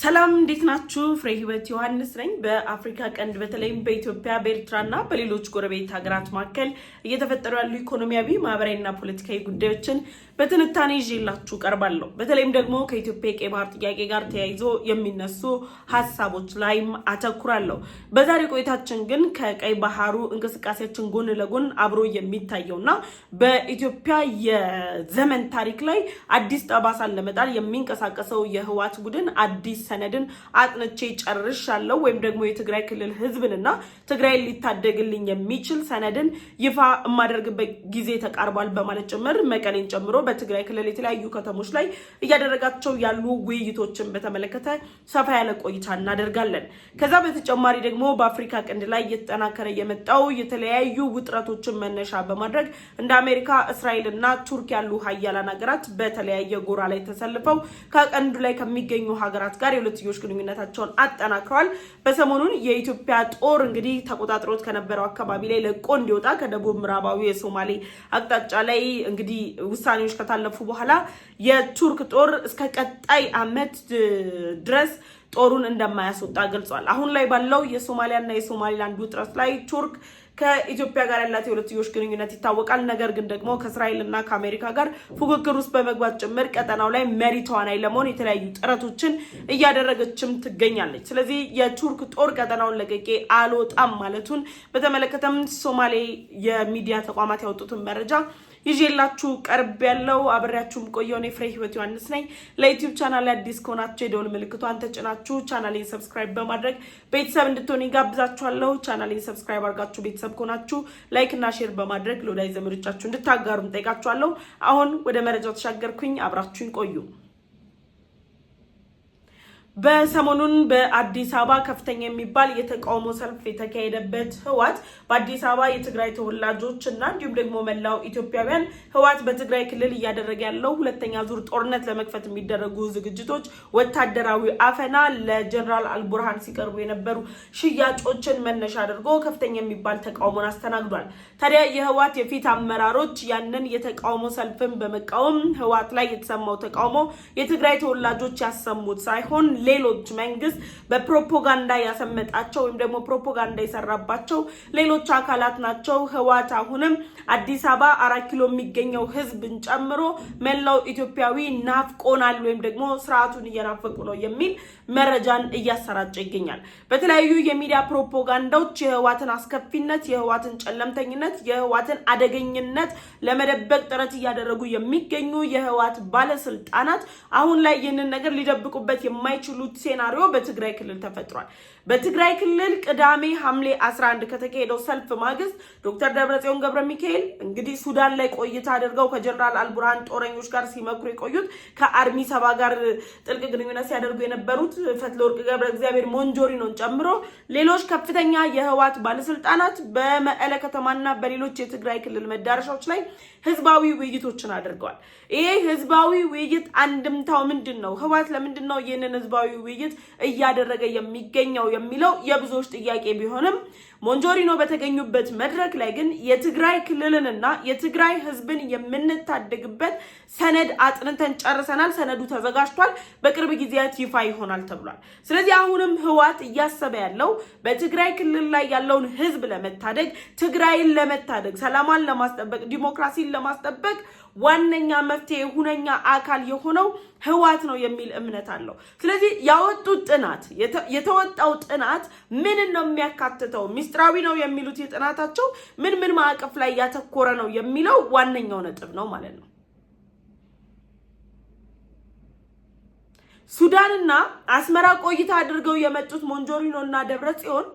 ሰላም እንዴት ናችሁ? ፍሬ ህይወት ዮሐንስ ነኝ። በአፍሪካ ቀንድ በተለይም በኢትዮጵያ በኤርትራና በሌሎች ጎረቤት ሀገራት መካከል እየተፈጠሩ ያሉ ኢኮኖሚያዊ፣ ማህበራዊና ፖለቲካዊ ጉዳዮችን በትንታኔ ይዤላችሁ ቀርባለሁ። በተለይም ደግሞ ከኢትዮጵያ የቀይ ባህር ጥያቄ ጋር ተያይዞ የሚነሱ ሀሳቦች ላይም አተኩራለሁ። በዛሬ ቆይታችን ግን ከቀይ ባህሩ እንቅስቃሴያችን ጎን ለጎን አብሮ የሚታየውና በኢትዮጵያ የዘመን ታሪክ ላይ አዲስ ጠባሳን ለመጣል የሚንቀሳቀሰው የህወሓት ቡድን አዲስ ሰነድን አጥንቼ ጨርሻለሁ ወይም ደግሞ የትግራይ ክልል ህዝብንና ትግራይን ሊታደግልኝ የሚችል ሰነድን ይፋ የማደርግበት ጊዜ ተቃርቧል በማለት ጭምር መቀሌን ጨምሮ በትግራይ ክልል የተለያዩ ከተሞች ላይ እያደረጋቸው ያሉ ውይይቶችን በተመለከተ ሰፋ ያለ ቆይታ እናደርጋለን። ከዛ በተጨማሪ ደግሞ በአፍሪካ ቀንድ ላይ እየተጠናከረ የመጣው የተለያዩ ውጥረቶችን መነሻ በማድረግ እንደ አሜሪካ፣ እስራኤልና ቱርክ ያሉ ሀያላን ሀገራት በተለያየ ጎራ ላይ ተሰልፈው ከቀንዱ ላይ ከሚገኙ ሀገራት ጋር የሁለትዮሽ ግንኙነታቸውን አጠናክረዋል። በሰሞኑን የኢትዮጵያ ጦር እንግዲህ ተቆጣጥሮት ከነበረው አካባቢ ላይ ለቆ እንዲወጣ ከደቡብ ምዕራባዊ የሶማሌ አቅጣጫ ላይ እንግዲህ ውሳኔዎች ከታለፉ በኋላ የቱርክ ጦር እስከ ቀጣይ ዓመት ድረስ ጦሩን እንደማያስወጣ ገልጿል። አሁን ላይ ባለው የሶማሊያና የሶማሊላንድ ውጥረት ላይ ቱርክ ከኢትዮጵያ ጋር ያላት የሁለትዮሽ ግንኙነት ይታወቃል። ነገር ግን ደግሞ ከእስራኤልና ከአሜሪካ ጋር ፉክክር ውስጥ በመግባት ጭምር ቀጠናው ላይ መሪ ተዋናይ ለመሆን የተለያዩ ጥረቶችን እያደረገችም ትገኛለች። ስለዚህ የቱርክ ጦር ቀጠናውን ለቅቄ አልወጣም ማለቱን በተመለከተም ሶማሌ የሚዲያ ተቋማት ያወጡትን መረጃ ይዤላችሁ ቀርብ ያለው አብሬያችሁም ቆየው ነው። ፍሬ ህይወት ዮሐንስ ነኝ። ለዩቲዩብ ቻናል አዲስ ከሆናችሁ የደወል ምልክቷን ተጭናችሁ ቻናሌን ሰብስክራይብ በማድረግ ቤተሰብ እንድትሆኑ ጋብዛችኋለሁ። ቻናሌን ሰብስክራይብ አድርጋችሁ ቤተሰብ ከሆናችሁ ላይክ እና ሼር በማድረግ ለወዳጅ ዘመዶቻችሁ እንድታጋሩም ጠይቃችኋለሁ። አሁን ወደ መረጃው ተሻገርኩኝ። አብራችሁን ቆዩ። በሰሞኑን በአዲስ አበባ ከፍተኛ የሚባል የተቃውሞ ሰልፍ የተካሄደበት ህወሓት በአዲስ አበባ የትግራይ ተወላጆች እና እንዲሁም ደግሞ መላው ኢትዮጵያውያን ህወሓት በትግራይ ክልል እያደረገ ያለው ሁለተኛ ዙር ጦርነት ለመክፈት የሚደረጉ ዝግጅቶች፣ ወታደራዊ አፈና፣ ለጀነራል አልቡርሃን ሲቀርቡ የነበሩ ሽያጮችን መነሻ አድርጎ ከፍተኛ የሚባል ተቃውሞን አስተናግዷል። ታዲያ የህወሓት የፊት አመራሮች ያንን የተቃውሞ ሰልፍን በመቃወም ህወሓት ላይ የተሰማው ተቃውሞ የትግራይ ተወላጆች ያሰሙት ሳይሆን ሌሎች መንግስት በፕሮፓጋንዳ ያሰመጣቸው ወይም ደግሞ ፕሮፓጋንዳ የሰራባቸው ሌሎች አካላት ናቸው። ህወሓት አሁንም አዲስ አበባ 4 ኪሎ የሚገኘው ህዝብን ጨምሮ መላው ኢትዮጵያዊ ናፍቆናል ወይም ደግሞ ስርዓቱን እየናፈቁ ነው የሚል መረጃን እያሰራጨ ይገኛል። በተለያዩ የሚዲያ ፕሮፓጋንዳዎች የህወሓትን አስከፊነት፣ የህወሓትን ጨለምተኝነት፣ የህወሓትን አደገኝነት ለመደበቅ ጥረት እያደረጉ የሚገኙ የህወሓት ባለስልጣናት አሁን ላይ ይህንን ነገር ሊደብቁበት የማይችሉ ሴናሪዮ በትግራይ ክልል ተፈጥሯል። በትግራይ ክልል ቅዳሜ ሐምሌ 11 ከተካሄደው ሰልፍ ማግስት ዶክተር ደብረጽዮን ገብረሚካኤል እንግዲህ ሱዳን ላይ ቆይታ አድርገው ከጀነራል አልቡርሃን ጦረኞች ጋር ሲመክሩ የቆዩት ከአርሚ ሰባ ጋር ጥልቅ ግንኙነት ሲያደርጉ የነበሩት ፈትለወርቅ ገብረ እግዚአብሔር ሞንጆሪኖን ጨምሮ ሌሎች ከፍተኛ የህወሓት ባለስልጣናት በመቀለ ከተማና በሌሎች የትግራይ ክልል መዳረሻዎች ላይ ህዝባዊ ውይይቶችን አድርገዋል። ይሄ ህዝባዊ ውይይት አንድምታው ምንድነው? ህወሓት ለምንድነው ይህንን ህዝባዊ ውይይት እያደረገ የሚገኘው የሚለው የብዙዎች ጥያቄ ቢሆንም ሞንጆሪኖ በተገኙበት መድረክ ላይ ግን የትግራይ ክልልንና የትግራይ ህዝብን የምንታደግበት ሰነድ አጥንተን ጨርሰናል፣ ሰነዱ ተዘጋጅቷል፣ በቅርብ ጊዜያት ይፋ ይሆናል ተብሏል። ስለዚህ አሁንም ህወሓት እያሰበ ያለው በትግራይ ክልል ላይ ያለውን ህዝብ ለመታደግ፣ ትግራይን ለመታደግ፣ ሰላማን ለማስጠበቅ፣ ዲሞክራሲን ለማስጠበቅ ዋነኛ መፍትሄ ሁነኛ አካል የሆነው ህወሓት ነው የሚል እምነት አለው። ስለዚህ ያወጡት ጥናት የተወጣው ጥናት ምን ነው የሚያካትተው? ሚስጥራዊ ነው የሚሉት የጥናታቸው ምን ማዕቀፍ ላይ ያተኮረ ነው የሚለው ዋነኛው ነጥብ ነው ማለት ነው። ሱዳንና አስመራ ቆይታ አድርገው የመጡት ሞንጆሪኖ እና ደብረጽዮን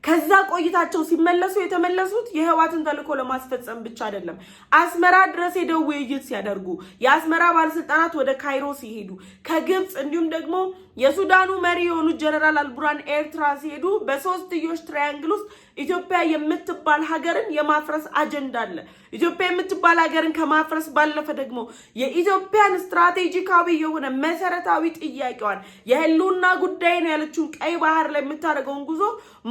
ከዛ ቆይታቸው ሲመለሱ የተመለሱት የህወሓትን ተልዕኮ ለማስፈጸም ብቻ አይደለም። አስመራ ድረስ ሄደው ውይይት ሲያደርጉ፣ የአስመራ ባለስልጣናት ወደ ካይሮ ሲሄዱ፣ ከግብጽ እንዲሁም ደግሞ የሱዳኑ መሪ የሆኑት ጀነራል አልቡርሃን ኤርትራ ሲሄዱ በሶስትዮሽ ትራያንግል ውስጥ ኢትዮጵያ የምትባል ሀገርን የማፍረስ አጀንዳ አለ። ኢትዮጵያ የምትባል ሀገርን ከማፍረስ ባለፈ ደግሞ የኢትዮጵያን ስትራቴጂካዊ የሆነ መሰረታዊ ጥያቄዋን የህልውና ጉዳይ ነው ያለችውን ቀይ ባህር ላይ የምታደርገውን ጉዞ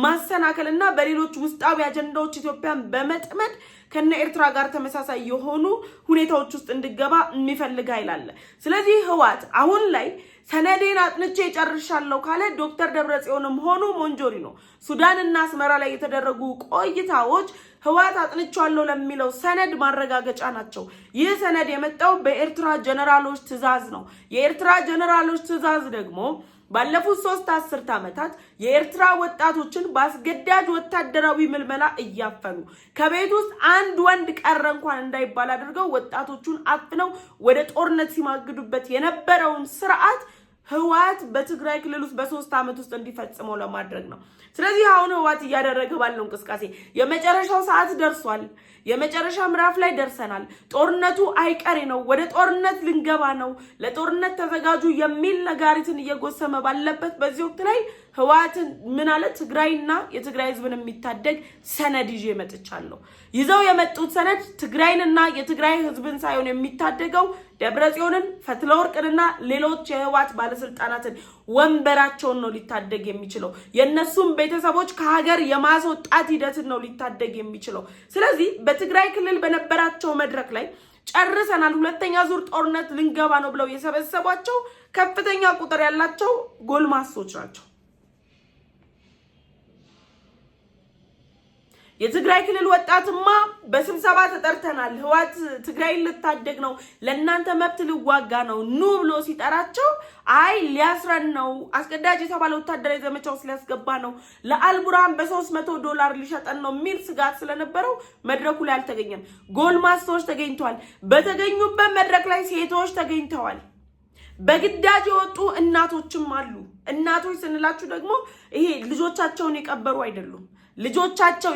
ማሰናከልና በሌሎች ውስጣዊ አጀንዳዎች ኢትዮጵያን በመጥመድ ከነ ኤርትራ ጋር ተመሳሳይ የሆኑ ሁኔታዎች ውስጥ እንድገባ የሚፈልግ ኃይል አለ። ስለዚህ ህወሓት አሁን ላይ ሰነዴን አጥንቼ ጨርሻለሁ ካለ ዶክተር ደብረጽዮንም ሆኑ ሞንጆሪኖ ሱዳንና አስመራ ላይ የተደረጉ ቆይታዎች ህዋት አጥንቻለሁ ለሚለው ሰነድ ማረጋገጫ ናቸው። ይህ ሰነድ የመጣው በኤርትራ ጀነራሎች ትዕዛዝ ነው። የኤርትራ ጀነራሎች ትዕዛዝ ደግሞ ባለፉት 3 አስርት ዓመታት የኤርትራ ወጣቶችን በአስገዳጅ ወታደራዊ ምልመላ እያፈኑ ከቤት ውስጥ አንድ ወንድ ቀረ እንኳን እንዳይባል አድርገው ወጣቶቹን አፍነው ወደ ጦርነት ሲማግዱበት የነበረውን ስርዓት ህዋት በትግራይ ክልል ውስጥ በ3 ዓመት ውስጥ እንዲፈጽመው ለማድረግ ነው። ስለዚህ አሁን ህዋት እያደረገ ባለው እንቅስቃሴ የመጨረሻው ሰዓት ደርሷል። የመጨረሻ ምዕራፍ ላይ ደርሰናል። ጦርነቱ አይቀሬ ነው። ወደ ጦርነት ልንገባ ነው። ለጦርነት ተዘጋጁ የሚል ነጋሪትን እየጎሰመ ባለበት በዚህ ወቅት ላይ ህዋትን ምን አለ? ትግራይና የትግራይ ህዝብን የሚታደግ ሰነድ ይዤ መጥቻለሁ። ይዘው የመጡት ሰነድ ትግራይንና የትግራይ ህዝብን ሳይሆን የሚታደገው ደብረጽዮንን፣ ፈትለወርቅንና ሌሎች የህዋት ባለስልጣናትን ወንበራቸውን ነው ሊታደግ የሚችለው። የነሱም ቤተሰቦች ከሀገር የማስወጣት ሂደትን ነው ሊታደግ የሚችለው። ስለዚህ በትግራይ ክልል በነበራቸው መድረክ ላይ ጨርሰናል፣ ሁለተኛ ዙር ጦርነት ልንገባ ነው ብለው የሰበሰቧቸው ከፍተኛ ቁጥር ያላቸው ጎልማሶች ናቸው። የትግራይ ክልል ወጣትማ በስብሰባ ተጠርተናል፣ ህዋት ትግራይን ልታደግ ነው፣ ለእናንተ መብት ልዋጋ ነው ኑ ብሎ ሲጠራቸው አይ ሊያስረን ነው፣ አስገዳጅ የተባለ ወታደራዊ ዘመቻው ሊያስገባ ነው፣ ለአልቡርሃን $300 ሊሸጠን ነው የሚል ስጋት ስለነበረው መድረኩ ላይ አልተገኘም። ጎልማሶች ተገኝተዋል። በተገኙበት መድረክ ላይ ሴቶች ተገኝተዋል። በግዳጅ የወጡ እናቶችም አሉ። እናቶች ስንላችሁ ደግሞ ይሄ ልጆቻቸውን የቀበሩ አይደሉም።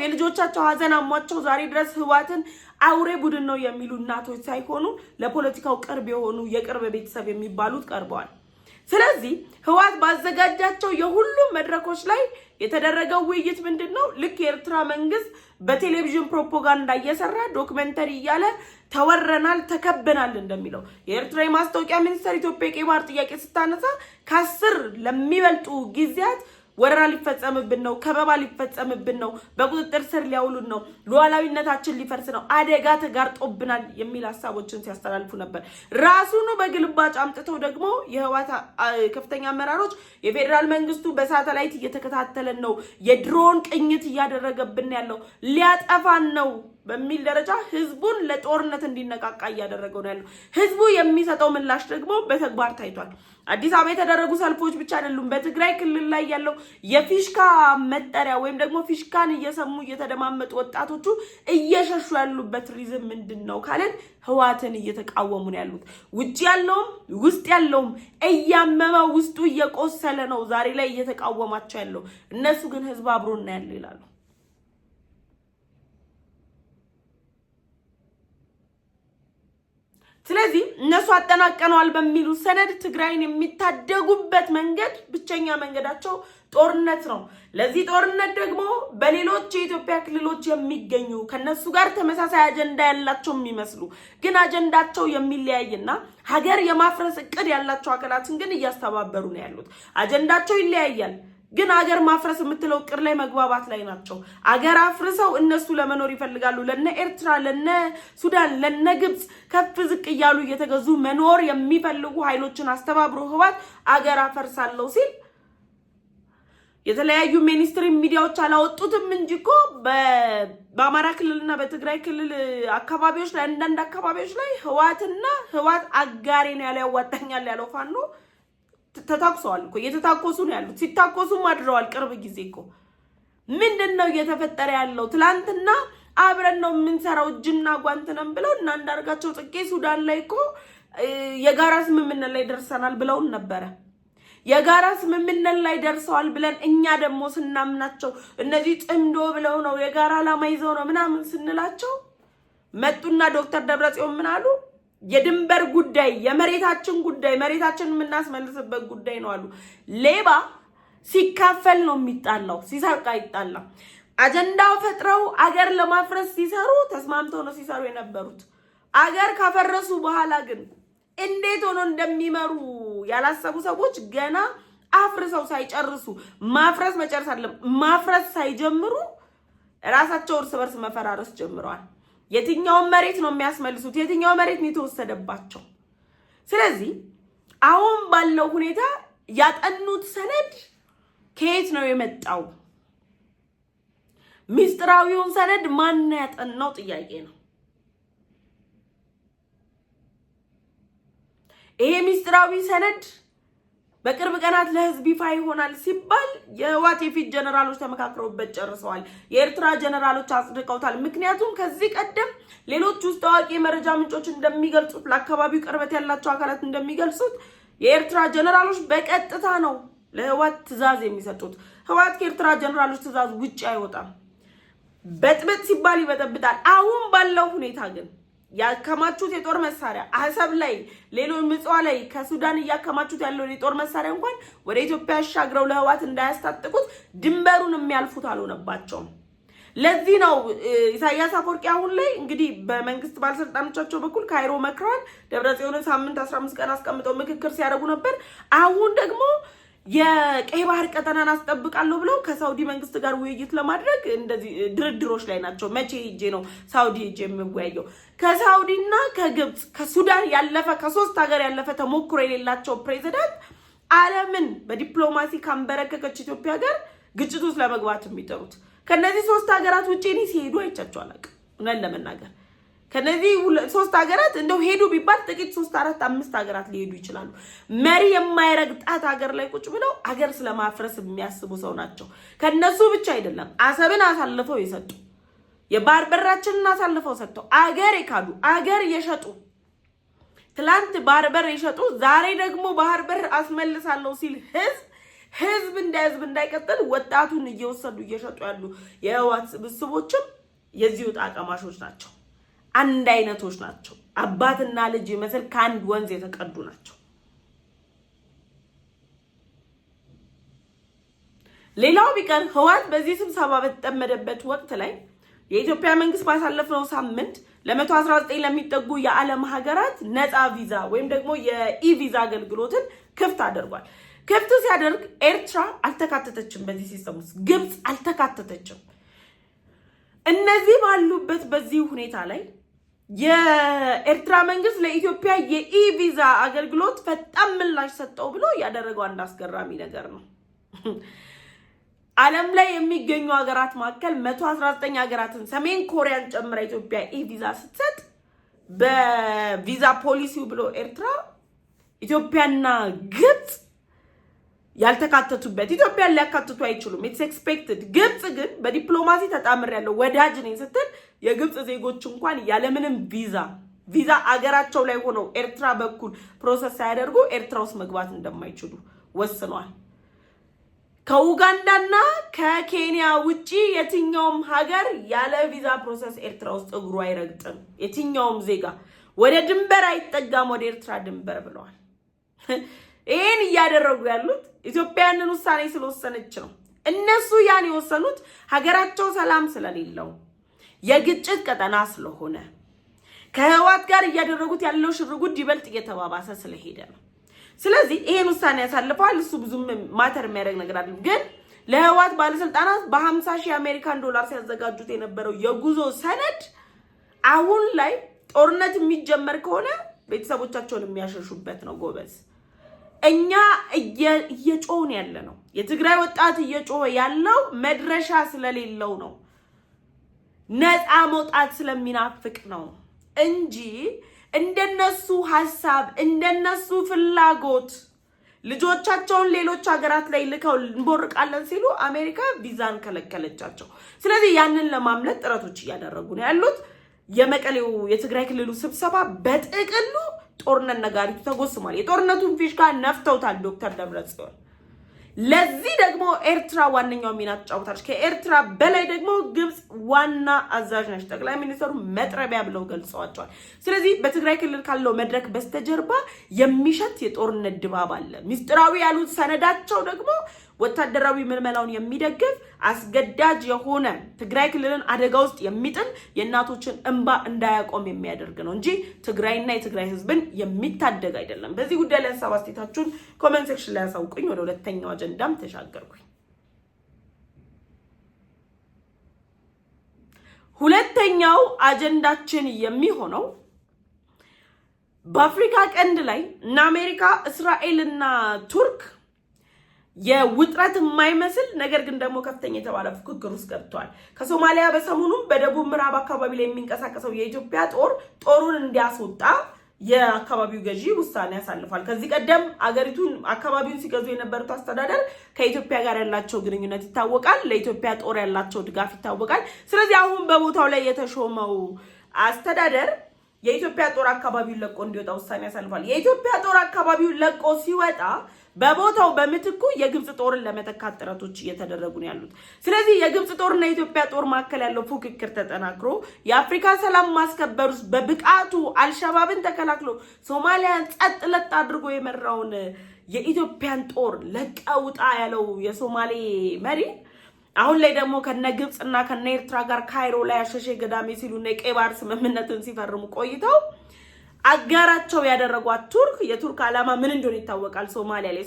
የልጆቻቸው ሀዘን አሟቸው ዛሬ ድረስ ህዋትን አውሬ ቡድን ነው የሚሉ እናቶች ሳይሆኑ ለፖለቲካው ቅርብ የሆኑ የቅርብ ቤተሰብ የሚባሉት ቀርበዋል። ስለዚህ ህዋት ባዘጋጃቸው የሁሉም መድረኮች ላይ የተደረገው ውይይት ምንድነው? ልክ የኤርትራ መንግስት በቴሌቪዥን ፕሮፓጋንዳ እየሰራ ዶክመንተሪ እያለ ተወረናል፣ ተከበናል እንደሚለው የኤርትራ የማስታወቂያ ሚኒስትር ኢትዮጵያ ቀይ ባህር ጥያቄ ስታነሳ ከ10 ለሚበልጡ ጊዜያት ወረራ ሊፈጸምብን ነው፣ ከበባ ሊፈጸምብን ነው፣ በቁጥጥር ስር ሊያውሉን ነው፣ ሉዓላዊነታችን ሊፈርስ ነው፣ አደጋ ተጋርጦብናል የሚል ሐሳቦችን ሲያስተላልፉ ነበር። ራሱኑ በግልባጭ አምጥተው ደግሞ የህዋት ከፍተኛ አመራሮች የፌደራል መንግስቱ በሳተላይት እየተከታተለን ነው፣ የድሮን ቅኝት እያደረገብን ያለው ሊያጠፋን ነው በሚል ደረጃ ህዝቡን ለጦርነት እንዲነቃቃ እያደረገው ነው ያለው። ህዝቡ የሚሰጠው ምላሽ ደግሞ በተግባር ታይቷል። አዲስ አበባ የተደረጉ ሰልፎች ብቻ አይደሉም። በትግራይ ክልል ላይ ያለው የፊሽካ መጠሪያ ወይም ደግሞ ፊሽካን እየሰሙ እየተደማመጡ ወጣቶቹ እየሸሹ ያሉበት ሪዝም ምንድነው ካለን ህዋትን እየተቃወሙ ነው ያሉት። ውጪ ያለውም ውስጥ ያለውም እያመመው ውስጡ እየቆሰለ ነው ዛሬ ላይ እየተቃወማቸው ያለው። እነሱ ግን ህዝብ አብሮና ያለው ይላሉ። ስለዚህ እነሱ አጠናቀነዋል በሚሉ ሰነድ ትግራይን የሚታደጉበት መንገድ ብቸኛ መንገዳቸው ጦርነት ነው። ለዚህ ጦርነት ደግሞ በሌሎች የኢትዮጵያ ክልሎች የሚገኙ ከነሱ ጋር ተመሳሳይ አጀንዳ ያላቸው የሚመስሉ ግን አጀንዳቸው የሚለያይና ሀገር የማፍረስ እቅድ ያላቸው አካላትን ግን እያስተባበሩ ነው ያሉት። አጀንዳቸው ይለያያል ግን ሀገር ማፍረስ የምትለው እቅድ ላይ መግባባት ላይ ናቸው። ሀገር አፍርሰው እነሱ ለመኖር ይፈልጋሉ። ለነ ኤርትራ፣ ለነ ሱዳን፣ ለነ ግብጽ ከፍ ዝቅ እያሉ እየተገዙ መኖር የሚፈልጉ ኃይሎችን አስተባብሮ ህዋት ሀገር አፈርሳለሁ ሲል የተለያዩ ሚኒስትሪ ሚዲያዎች አላወጡትም እንጂ እኮ በአማራ ክልልና በትግራይ ክልል አካባቢዎች ላይ አንዳንድ አካባቢዎች ላይ ህዋት አጋሬ ነው ያለው ያዋጣኛል ያለው ፋኖ ተታኩሰዋል እኮ እየተታኮሱ ነው ያሉት። ሲታኮሱም አድረዋል። ቅርብ ጊዜ እኮ ምንድነው እየተፈጠረ ያለው? ትላንትና አብረን ነው የምንሰራው እጅና ጓንት ነን ብለው እና አንዳርጋቸው ጽጌ ሱዳን ላይ እኮ የጋራ ስምምነት ላይ ደርሰናል ብለውን ነበረ። የጋራ ስምምነት ላይ ደርሰዋል ብለን እኛ ደግሞ ስናምናቸው እነዚህ ጥምዶ ብለው ነው የጋራ ዓላማ ይዘው ነው ምናምን ስንላቸው መጡና ዶክተር ደብረጽዮን ምን አሉ? የድንበር ጉዳይ የመሬታችን ጉዳይ መሬታችንን የምናስመልስበት ጉዳይ ነው አሉ። ሌባ ሲካፈል ነው የሚጣላው፣ ሲሰርቅ አይጣላም። አጀንዳው ፈጥረው አገር ለማፍረስ ሲሰሩ ተስማምተው ነው ሲሰሩ የነበሩት። አገር ካፈረሱ በኋላ ግን እንዴት ሆኖ እንደሚመሩ ያላሰቡ ሰዎች ገና አፍርሰው ሳይጨርሱ ማፍረስ መጨረስ አይደለም ማፍረስ ሳይጀምሩ ራሳቸው እርስ በርስ መፈራረስ ጀምረዋል። የትኛው መሬት ነው የሚያስመልሱት? የትኛው መሬት ነው የተወሰደባቸው? ስለዚህ አሁን ባለው ሁኔታ ያጠኑት ሰነድ ከየት ነው የመጣው? ሚስጥራዊውን ሰነድ ማን ያጠናው ጥያቄ ነው። ይሄ ሚስጥራዊ ሰነድ በቅርብ ቀናት ለህዝብ ይፋ ይሆናል ሲባል የህወሓት የፊት ጀነራሎች ተመካክረውበት ጨርሰዋል። የኤርትራ ጀነራሎች አጽድቀውታል። ምክንያቱም ከዚህ ቀደም ሌሎች ውስጥ ታዋቂ መረጃ ምንጮች እንደሚገልጹት ለአካባቢው ቅርበት ያላቸው አካላት እንደሚገልጹት የኤርትራ ጀነራሎች በቀጥታ ነው ለህወሓት ትዕዛዝ የሚሰጡት። ህወሓት ከኤርትራ ጀነራሎች ትዕዛዝ ውጪ አይወጣም። በጥብጥ ሲባል ይበጠብጣል። አሁን ባለው ሁኔታ ግን ያከማቹት የጦር መሳሪያ አሰብ ላይ ሌሎች ምጽዋ ላይ ከሱዳን ያከማቹት ያለው የጦር መሳሪያ እንኳን ወደ ኢትዮጵያ አሻግረው ለህወሓት እንዳያስታጥቁት ድንበሩን የሚያልፉት አልሆነባቸውም። ለዚህ ነው ኢሳያስ አፈወርቂ አሁን ላይ እንግዲህ በመንግስት ባለስልጣኖቻቸው በኩል ካይሮ መክረዋል። ደብረጽዮን ሳምንት 15 ቀን አስቀምጠው ምክክር ሲያደርጉ ነበር። አሁን ደግሞ የቀይ ባህር ቀጠናን አስጠብቃለሁ ብለው ከሳውዲ መንግስት ጋር ውይይት ለማድረግ እንደዚህ ድርድሮች ላይ ናቸው። መቼ ሄጄ ነው ሳውዲ ሄጄ የሚወያየው? ከሳውዲና ከግብጽ ከሱዳን ያለፈ ከሶስት ሀገር ያለፈ ተሞክሮ የሌላቸው ፕሬዚዳንት ዓለምን በዲፕሎማሲ ካንበረከከች ኢትዮጵያ ጋር ግጭት ውስጥ ለመግባት የሚጠሩት ከነዚህ ሶስት ሀገራት ውጪ እኔ ሲሄዱ አይቻቸው አላውቅም። እውነት ለመናገር ከነዚህ ሶስት ሀገራት እንደው ሄዱ ቢባል ጥቂት 3 4 5 ሀገራት ሊሄዱ ይችላሉ። መሪ የማይረግጣት ሀገር ላይ ቁጭ ብለው ሀገር ስለማፍረስ የሚያስቡ ሰው ናቸው። ከነሱ ብቻ አይደለም አሰብን አሳልፈው የሰጡ የባህር በራችንን አሳልፈው ሰጥተው ሀገር የካዱ ሀገር የሸጡ ትላንት ባህር በር የሸጡ ዛሬ ደግሞ ባህር በር አስመልሳለሁ ሲል ህዝብ እንዳይቀጥል ወጣቱን እየወሰዱ እየሸጡ ያሉ የህወሓት ስብስቦችም የዚሁ ጣቀማሾች ናቸው። አንድ አይነቶች ናቸው። አባትና ልጅ መሰል ከአንድ ወንዝ የተቀዱ ናቸው። ሌላው ቢቀር ህወሓት በዚህ ስብሰባ በተጠመደበት ወቅት ላይ የኢትዮጵያ መንግስት ባሳለፈው ሳምንት ለ119 ለሚጠጉ የዓለም ሀገራት ነፃ ቪዛ ወይም ደግሞ የኢ-ቪዛ አገልግሎትን ክፍት አድርጓል። ክፍት ሲያደርግ ኤርትራ አልተካተተችም። በዚህ ሲስተም ውስጥ ግብጽ አልተካተተችም። እነዚህ ባሉበት በዚህ ሁኔታ ላይ የኤርትራ መንግስት ለኢትዮጵያ የኢ-ቪዛ አገልግሎት ፈጣን ምላሽ ሰጠው ብሎ ያደረገው አንድ አስገራሚ ነገር ነው። ዓለም ላይ የሚገኙ ሀገራት መካከል 119 ሀገራትን ሰሜን ኮሪያን ጨምራ ኢትዮጵያ ኢ-ቪዛ ስትሰጥ በቪዛ ፖሊሲው ብሎ ኤርትራ ኢትዮጵያና ግብጽ ያልተካተቱበት ኢትዮጵያን ሊያካትቱ አይችሉም። ኢትስ ኤክስፔክትድ። ግብጽ ግን በዲፕሎማሲ ተጣምር ያለው ወዳጅ ነኝ ስትል የግብጽ ዜጎች እንኳን ያለምንም ቪዛ አገራቸው ላይ ሆነው ኤርትራ በኩል ፕሮሰስ ሳያደርጉ ኤርትራ ውስጥ መግባት እንደማይችሉ ወስኗል። ከኡጋንዳና ከኬንያ ውጪ የትኛውም ሀገር ያለ ቪዛ ፕሮሰስ ኤርትራ ውስጥ እግሩ አይረግጥም። የትኛውም ዜጋ ወደ ድንበር አይጠጋም፣ ወደ ኤርትራ ድንበር ብለዋል። ይሄን እያደረጉ ያሉት ኢትዮጵያንን ውሳኔ ስለወሰነች ነው። እነሱ ያን የወሰኑት ሀገራቸው ሰላም ስለሌለው የግጭት ቀጠና ስለሆነ ከህወሓት ጋር እያደረጉት ያለው ሽርጉድ ይበልጥ እየተባባሰ ስለሄደ ነው። ስለዚህ ይሄን ውሳኔ ያሳልፈዋል። እሱ ብዙም ማተር የሚያደርግ ነገር አይደለም። ግን ለህወሓት ባለስልጣናት በ50,000 አሜሪካን ዶላር ሲያዘጋጁት የነበረው የጉዞ ሰነድ አሁን ላይ ጦርነት የሚጀመር ከሆነ ቤተሰቦቻቸውን የሚያሸሹበት ነው። ጎበዝ እኛ እየጮህን ያለ ነው። የትግራይ ወጣት እየጮህ ያለው መድረሻ ስለሌለው ነው። ነፃ መውጣት ስለሚናፍቅ ነው እንጂ እንደነሱ ሐሳብ እንደነሱ ፍላጎት ልጆቻቸውን ሌሎች ሀገራት ላይ ልከው እንቦርቃለን ሲሉ አሜሪካ ቪዛን ከለከለቻቸው። ስለዚህ ያንን ለማምለጥ ጥረቶች እያደረጉ ነው ያሉት። የመቀሌው የትግራይ ክልሉ ስብሰባ በጥቅሉ ጦርነት ነጋሪቱ ተጎስሟል። የጦርነቱን ፊሽካ ነፍተውታል ዶክተር ደብረጽዮን። ለዚህ ደግሞ ኤርትራ ዋነኛው ሚና ተጫውታለች። ከኤርትራ በላይ ደግሞ ግብጽ ዋና አዛዥ ነች። ጠቅላይ ሚኒስትሩ መጥረቢያ ብለው ገልጸዋቸዋል። ስለዚህ በትግራይ ክልል ካለው መድረክ በስተጀርባ የሚሸት የጦርነት ድባብ አለ። ሚስጥራዊ ያሉት ሰነዳቸው ደግሞ ወታደራዊ ምልመላውን የሚደግፍ አስገዳጅ የሆነ ትግራይ ክልልን አደጋ ውስጥ የሚጥል የእናቶችን እንባ እንዳያቆም የሚያደርግ ነው እንጂ ትግራይና የትግራይ ህዝብን የሚታደግ አይደለም። በዚህ ጉዳይ ላይ ሀሳብ አስተያየታችሁን ኮሜንት ሴክሽን ላይ ያሳውቁኝ። ወደ ሁለተኛው አጀንዳም ተሻገርኩኝ። ሁለተኛው አጀንዳችን የሚሆነው በአፍሪካ ቀንድ ላይ እና አሜሪካ እስራኤልና ቱርክ የውጥረት የማይመስል ነገር ግን ደግሞ ከፍተኛ የተባለ ፉክክር ውስጥ ገብቷል። ከሶማሊያ በሰሞኑም በደቡብ ምዕራብ አካባቢ ላይ የሚንቀሳቀሰው የኢትዮጵያ ጦሩን እንዲያስወጣ የአካባቢው ገዢ ውሳኔ ያሳልፋል። ከዚህ ቀደም አገሪቱን አካባቢውን ሲገዙ የነበሩት አስተዳደር ከኢትዮጵያ ጋር ያላቸው ግንኙነት ይታወቃል። ለኢትዮጵያ ጦር ያላቸው ድጋፍ ይታወቃል። ስለዚህ አሁን በቦታው ላይ የተሾመው አስተዳደር የኢትዮጵያ ጦር አካባቢውን ለቆ እንዲወጣ ውሳኔ ያሳልፋል። የኢትዮጵያ ጦር አካባቢውን ለቆ ሲወጣ በቦታው በምትኩ የግብጽ ጦርን ለመተካት ጥረቶች እየተደረጉ ነው ያሉት። ስለዚህ የግብጽ ጦርና የኢትዮጵያ ጦር መካከል ያለው ፉክክር ተጠናክሮ የአፍሪካ ሰላም ማስከበር ውስጥ በብቃቱ አልሸባብን ተከላክሎ ሶማሊያን ጸጥ ለጥ አድርጎ የመራውን የኢትዮጵያን ጦር ለቀውጣ ያለው የሶማሌ መሪ አሁን ላይ ደግሞ ከነ ግብጽና ከነ ኤርትራ ጋር ካይሮ ላይ አሸሼ ገዳሜ ሲሉና የቀይ ባህር ስምምነትን ሲፈርሙ ቆይተው አጋራቸው ያደረጓት የቱርክ ዓላማ ምን እንደሆነ ይታወቃል።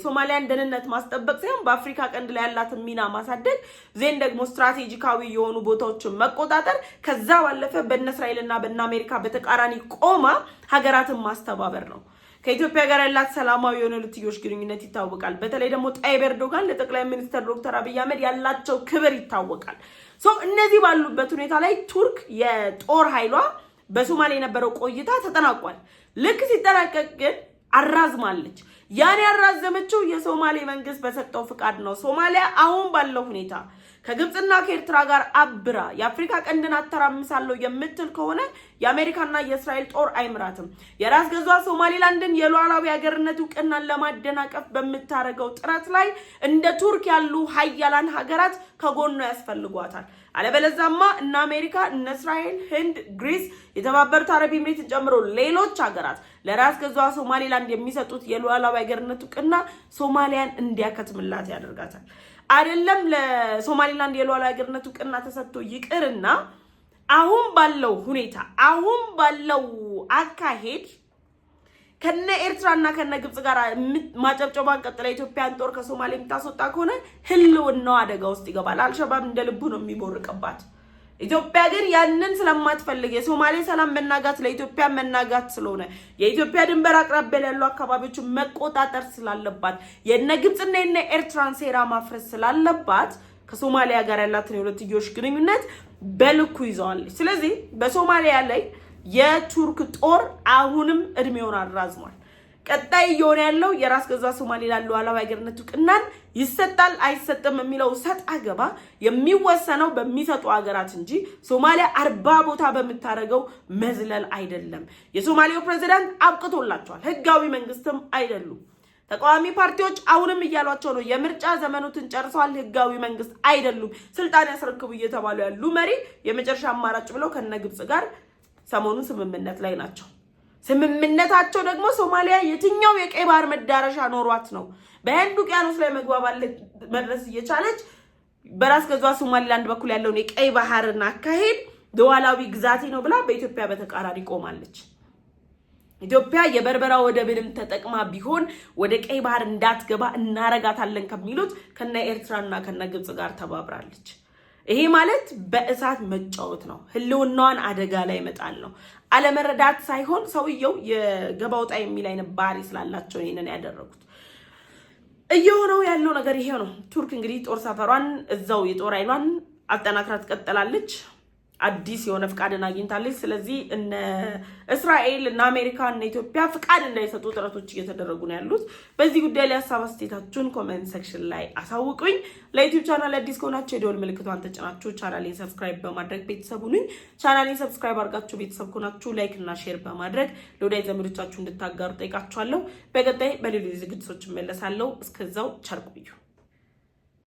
ሶማሊያን ደህንነት ማስጠበቅ ሳይሆን በአፍሪካ ቀንድ ላይ ያላትን ሚና ማሳደግ፣ ዜን ደግሞ ስትራቴጂካዊ የሆኑ ቦታዎችን መቆጣጠር፣ ከዛ ባለፈ በእነ እስራኤልና በእነ አሜሪካ በተቃራኒ ቆማ ሀገራትን ማስተባበር ነው። ከኢትዮጵያ ጋር ያላት ሰላማዊ የሆነ ልትዮሽ ግንኙነት ይታወቃል። በተለይ ደግሞ ጣይብ ኤርዶጋን ለጠቅላይ ሚኒስትር ዶክተር አብይ አህመድ ያላቸው ክብር ይታወቃል። እነዚህ ባሉበት ሁኔታ ላይ ቱርክ የጦር ኃይሏ በሶማሌ የነበረው ቆይታ ተጠናቋል። ልክ ሲጠናቀቅ ግን አራዝማለች። ያን ያራዘመችው የሶማሌ መንግስት በሰጠው ፍቃድ ነው። ሶማሊያ አሁን ባለው ሁኔታ ከግብጽና ከኤርትራ ጋር አብራ የአፍሪካ ቀንድን አተራምሳለሁ የምትል ከሆነ የአሜሪካና የእስራኤል ጦር አይምራትም። የራስ ገዟ ሶማሊላንድን የሉዓላዊ ሀገርነት እውቅናን ለማደናቀፍ በምታረገው ጥረት ላይ እንደ ቱርክ ያሉ ሀያላን ሀገራት ከጎኗ ያስፈልጓታል። አለበለዛማ እነ አሜሪካ፣ እነ እስራኤል፣ ህንድ፣ ግሪስ፣ የተባበሩት አረብ ኤሚሬትን ጨምሮ ሌሎች ሀገራት ለራስ ገዟ ሶማሊላንድ የሚሰጡት የሉዓላዊ ሀገርነት እውቅና ሶማሊያን እንዲያከትምላት ያደርጋታል። አይደለም ለሶማሊላንድ የሉዓላዊ ሀገርነት እውቅና ተሰጥቶ ይቅርና አሁን ባለው ሁኔታ አሁን ባለው አካሄድ ከነ ኤርትራና ከነ ግብጽ ጋር ማጨብጨባን ቀጥላ ኢትዮጵያን ጦር ከሶማሌ የምታስወጣ ከሆነ ህልውናው አደጋ ውስጥ ይገባል። አልሸባብ እንደልቡ ነው የሚቦርቅባት። ኢትዮጵያ ግን ያንን ስለማትፈልግ የሶማሌ ሰላም መናጋት ለኢትዮጵያ መናጋት ስለሆነ የኢትዮጵያ ድንበር አቅራቢያ ያሉ አካባቢዎችን መቆጣጠር ስላለባት የነ ግብጽና የነ ኤርትራን ሴራ ማፍረስ ስላለባት ከሶማሊያ ጋር ያላትን የሁለትዮሽ ግንኙነት በልኩ ይዘዋለች። ስለዚህ በሶማሊያ ላይ የቱርክ ጦር አሁንም እድሜውን አራዝሟል። ቀጣይ እየሆነ ያለው የራስ ገዟ ሶማሊላንድ ሉዓላዊ ሀገርነት እውቅናን ይሰጣል አይሰጥም የሚለው ሰጥ አገባ የሚወሰነው በሚሰጡ ሀገራት እንጂ ሶማሊያ 40 ቦታ በምታረገው መዝለል አይደለም። የሶማሊያው ፕሬዝዳንት አብቅቶላቸዋል። ህጋዊ መንግስትም አይደሉም። ተቃዋሚ ፓርቲዎች አሁንም እያሏቸው ነው የምርጫ ዘመኑትን ጨርሰዋል፣ ህጋዊ መንግስት አይደሉም፣ ስልጣን ያስረክቡ እየተባሉ ያሉ መሪ የመጨረሻ አማራጭ ብለው ከነ ግብጽ ጋር ሰሞኑን ስምምነት ላይ ናቸው። ስምምነታቸው ደግሞ ሶማሊያ የትኛው የቀይ ባህር መዳረሻ ኖሯት ነው በህንድ ውቅያኖስ ላይ መግባባት መድረስ እየቻለች በራስ ገዟ ሶማሊላንድ በኩል ያለውን የቀይ ባህርን አካሄድ ሉዓላዊ ግዛቴ ነው ብላ በኢትዮጵያ በተቃራኒ ቆማለች። ኢትዮጵያ የበርበራ ወደብንም ተጠቅማ ቢሆን ወደ ቀይ ባህር እንዳትገባ እናረጋታለን ከሚሉት ከነ ኤርትራና ከነ ግብጽ ጋር ተባብራለች። ይሄ ማለት በእሳት መጫወት ነው። ህልውናዋን አደጋ ላይ መጣል ነው። አለመረዳት ሳይሆን ሰውየው የገባውጣ የሚል አይነት ባህሪ ስላላቸው ይሄንን ያደረጉት። እየሆነው ያለው ነገር ይሄ ነው። ቱርክ እንግዲህ ጦር ሰፈሯን እዛው የጦር ኃይሏን አጠናክራ ትቀጥላለች። አዲስ የሆነ ፍቃድን አግኝታለች። ስለዚህ እነ እስራኤል እና አሜሪካ እና ኢትዮጵያ ፍቃድ እንዳይሰጡ ጥረቶች እየተደረጉ ነው ያሉት። በዚህ ጉዳይ ላይ ሀሳብ አስተያየታችሁን ኮሜንት ሴክሽን ላይ አሳውቁኝ። ለዩቲዩብ ቻናል አዲስ ከሆናችሁ የደወል ምልክቷን ተጭናችሁ ቻናሌን ሰብስክራይብ በማድረግ ቤተሰብ ሁኑኝ። ቻናሌን ሰብስክራይብ አድርጋችሁ ቤተሰብ ከሆናችሁ ላይክ እና ሼር በማድረግ ለወዳጅ ዘመዶቻችሁ እንድታጋሩ ጠይቃችኋለሁ። በቀጣይ በሌሎች ዝግጅቶች እመለሳለሁ። እስከዛው ቸር ቆዩ።